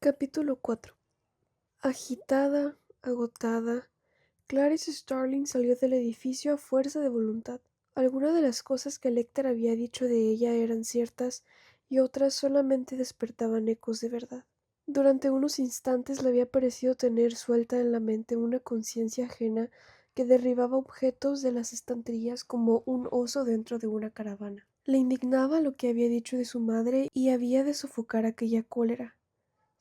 Capítulo 4. Agitada, agotada, Clarice Starling salió del edificio a fuerza de voluntad. Algunas de las cosas que Lecter había dicho de ella eran ciertas y otras solamente despertaban ecos de verdad. Durante unos instantes le había parecido tener suelta en la mente una conciencia ajena que derribaba objetos de las estanterías como un oso dentro de una caravana. Le indignaba lo que había dicho de su madre y había de sofocar aquella cólera.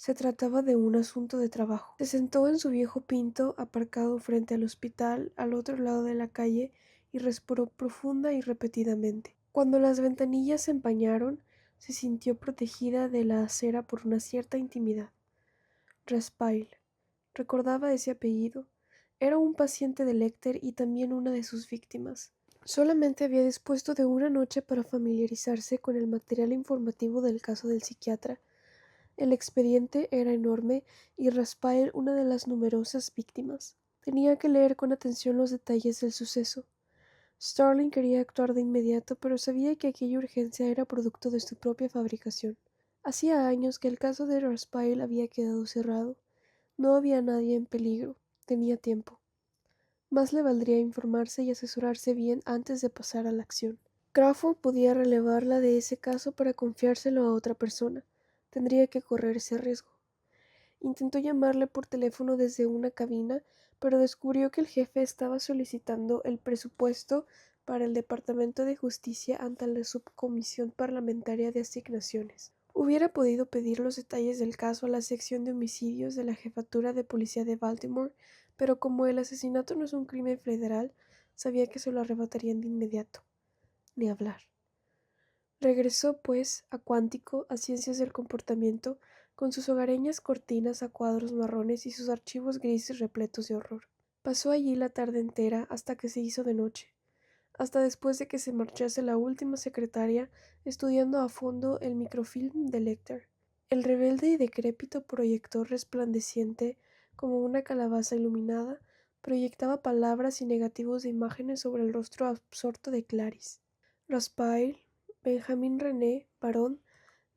Se trataba de un asunto de trabajo. Se sentó en su viejo Pinto, aparcado frente al hospital, al otro lado de la calle, y respiró profunda y repetidamente. Cuando las ventanillas se empañaron, se sintió protegida de la acera por una cierta intimidad. Raspail. Recordaba ese apellido. Era un paciente de Lecter y también una de sus víctimas. Solamente había dispuesto de una noche para familiarizarse con el material informativo del caso del psiquiatra. El expediente era enorme y Raspail una de las numerosas víctimas. Tenía que leer con atención los detalles del suceso. Starling quería actuar de inmediato, pero sabía que aquella urgencia era producto de su propia fabricación. Hacía años que el caso de Raspail había quedado cerrado. No había nadie en peligro. Tenía tiempo. Más le valdría informarse y asesorarse bien antes de pasar a la acción. Crawford podía relevarla de ese caso para confiárselo a otra persona. Tendría que correr ese riesgo. Intentó llamarle por teléfono desde una cabina, pero descubrió que el jefe estaba solicitando el presupuesto para el Departamento de Justicia ante la Subcomisión Parlamentaria de Asignaciones. Hubiera podido pedir los detalles del caso a la sección de homicidios de la Jefatura de Policía de Baltimore, pero como el asesinato no es un crimen federal, sabía que se lo arrebatarían de inmediato. Ni hablar. Regresó, pues, a Cuántico, a Ciencias del Comportamiento, con sus hogareñas cortinas a cuadros marrones y sus archivos grises repletos de horror. Pasó allí la tarde entera hasta que se hizo de noche, hasta después de que se marchase la última secretaria, estudiando a fondo el microfilm de Lecter. El rebelde y decrépito proyector resplandeciente, como una calabaza iluminada, proyectaba palabras y negativos de imágenes sobre el rostro absorto de Clarice. Raspail, Benjamin René, varón,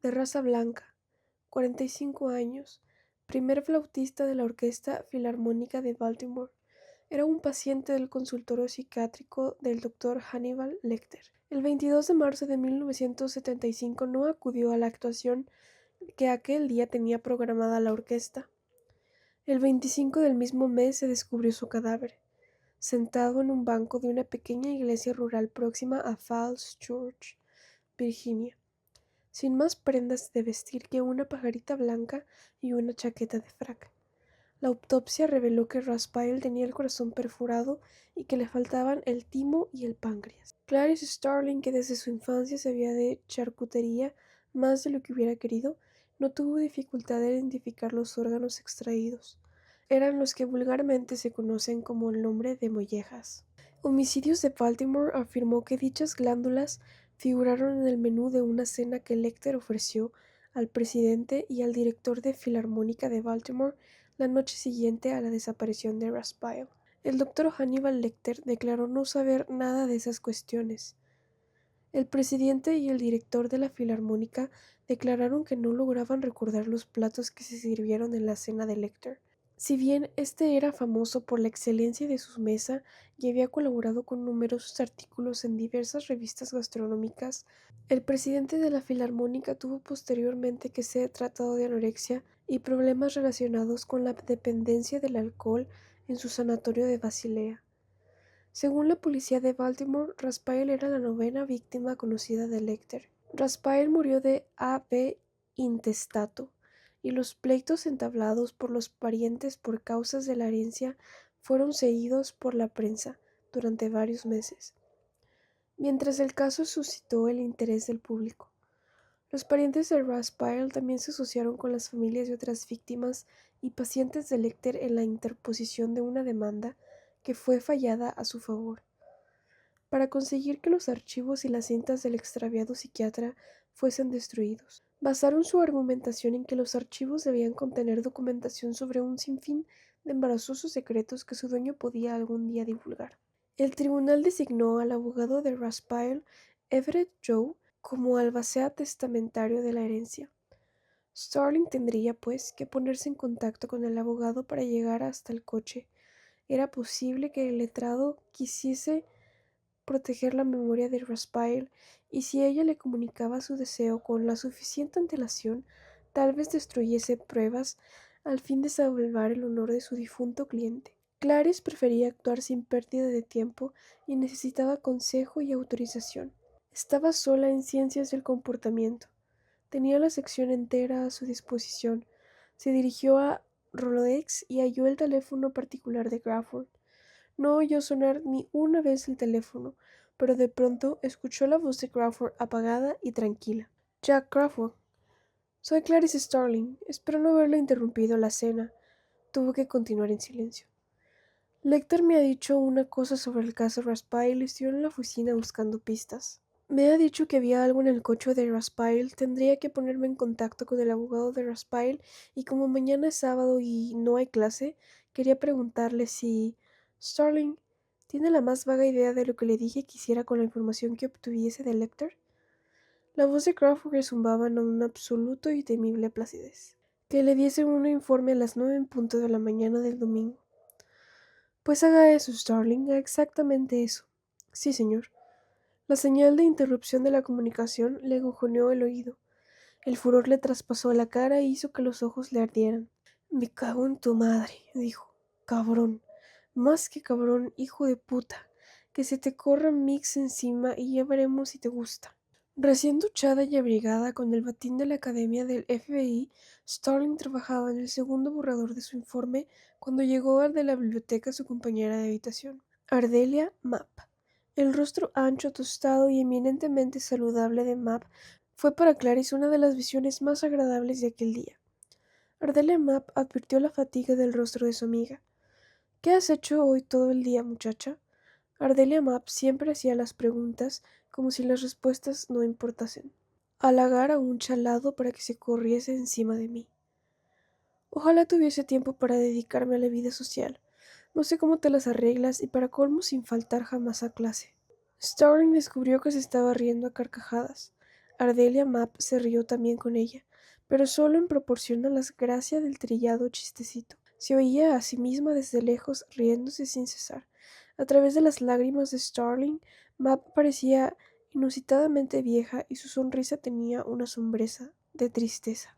de raza blanca, 45 años, primer flautista de la Orquesta Filarmónica de Baltimore, era un paciente del consultorio psiquiátrico del Dr. Hannibal Lecter. El 22 de marzo de 1975 no acudió a la actuación que aquel día tenía programada la orquesta. El 25 del mismo mes se descubrió su cadáver, sentado en un banco de una pequeña iglesia rural próxima a Falls Church, Virginia, sin más prendas de vestir que una pajarita blanca y una chaqueta de frac. La autopsia reveló que Raspail tenía el corazón perforado y que le faltaban el timo y el páncreas. Clarice Starling, que desde su infancia sabía de charcutería más de lo que hubiera querido, no tuvo dificultad en identificar los órganos extraídos. Eran los que vulgarmente se conocen como el nombre de mollejas. Homicidios de Baltimore afirmó que dichas glándulas figuraron en el menú de una cena que Lecter ofreció al presidente y al director de Filarmónica de Baltimore la noche siguiente a la desaparición de Raspail. El doctor Hannibal Lecter declaró no saber nada de esas cuestiones. El presidente y el director de la Filarmónica declararon que no lograban recordar los platos que se sirvieron en la cena de Lecter. Si bien este era famoso por la excelencia de su mesa y había colaborado con numerosos artículos en diversas revistas gastronómicas, el presidente de la Filarmónica tuvo posteriormente que ser tratado de anorexia y problemas relacionados con la dependencia del alcohol en su sanatorio de Basilea. Según la policía de Baltimore, Raspail era la novena víctima conocida de Lecter. Raspail murió de A.B. intestato, y los pleitos entablados por los parientes por causas de la herencia fueron seguidos por la prensa durante varios meses, mientras el caso suscitó el interés del público. Los parientes de Raspail también se asociaron con las familias de otras víctimas y pacientes de Lecter en la interposición de una demanda que fue fallada a su favor. Para conseguir que los archivos y las cintas del extraviado psiquiatra fuesen destruidos. Basaron su argumentación en que los archivos debían contener documentación sobre un sinfín de embarazosos secretos que su dueño podía algún día divulgar. El tribunal designó al abogado de Raspail, Everett Joe, como albacea testamentario de la herencia. Starling tendría, pues, que ponerse en contacto con el abogado para llegar hasta el coche. Era posible que el letrado quisiese proteger la memoria de Raspail, y si ella le comunicaba su deseo con la suficiente antelación, tal vez destruyese pruebas al fin de salvar el honor de su difunto cliente. Clarice prefería actuar sin pérdida de tiempo y necesitaba consejo y autorización. Estaba sola en ciencias del comportamiento. Tenía la sección entera a su disposición. Se dirigió a Rolodex y halló el teléfono particular de Crawford. No oyó sonar ni una vez el teléfono, pero de pronto escuchó la voz de Crawford apagada y tranquila. Jack Crawford. Soy Clarice Starling. Espero no haberle interrumpido la cena. Tuvo que continuar en silencio. Lecter me ha dicho una cosa sobre el caso Raspail y estoy en la oficina buscando pistas. Me ha dicho que había algo en el coche de Raspail. Tendría que ponerme en contacto con el abogado de Raspail y como mañana es sábado y no hay clase, quería preguntarle si Starling tiene la más vaga idea de lo que le dije que hiciera con la información que obtuviese de Lecter. La voz de Crawford rezumbaba en un absoluto y temible placidez. Que le diese un informe a las 9 en punto de la mañana del domingo. Pues haga eso, Starling, haga exactamente eso. Sí, señor. La señal de interrupción de la comunicación le agujoneó el oído. El furor le traspasó la cara e hizo que los ojos le ardieran. Me cago en tu madre, dijo. Cabrón. Más que cabrón, hijo de puta. Que se te corra Mix encima y ya veremos si te gusta. Recién duchada y abrigada con el batín de la academia del FBI, Starling trabajaba en el segundo borrador de su informe cuando llegó al de la biblioteca su compañera de habitación, Ardelia Mapp. El rostro ancho, tostado y eminentemente saludable de Mapp fue para Clarice una de las visiones más agradables de aquel día. Ardelia Mapp advirtió la fatiga del rostro de su amiga. ¿Qué has hecho hoy todo el día, muchacha? Ardelia Mapp siempre hacía las preguntas como si las respuestas no importasen. Halagar a un chalado para que se corriese encima de mí. Ojalá tuviese tiempo para dedicarme a la vida social. No sé cómo te las arreglas y para colmo sin faltar jamás a clase. Starling descubrió que se estaba riendo a carcajadas. Ardelia Mapp se rió también con ella, pero solo en proporción a las gracias del trillado chistecito. Se oía a sí misma desde lejos riéndose sin cesar. A través de las lágrimas de Starling, Mapp parecía inusitadamente vieja y su sonrisa tenía una sombreza de tristeza.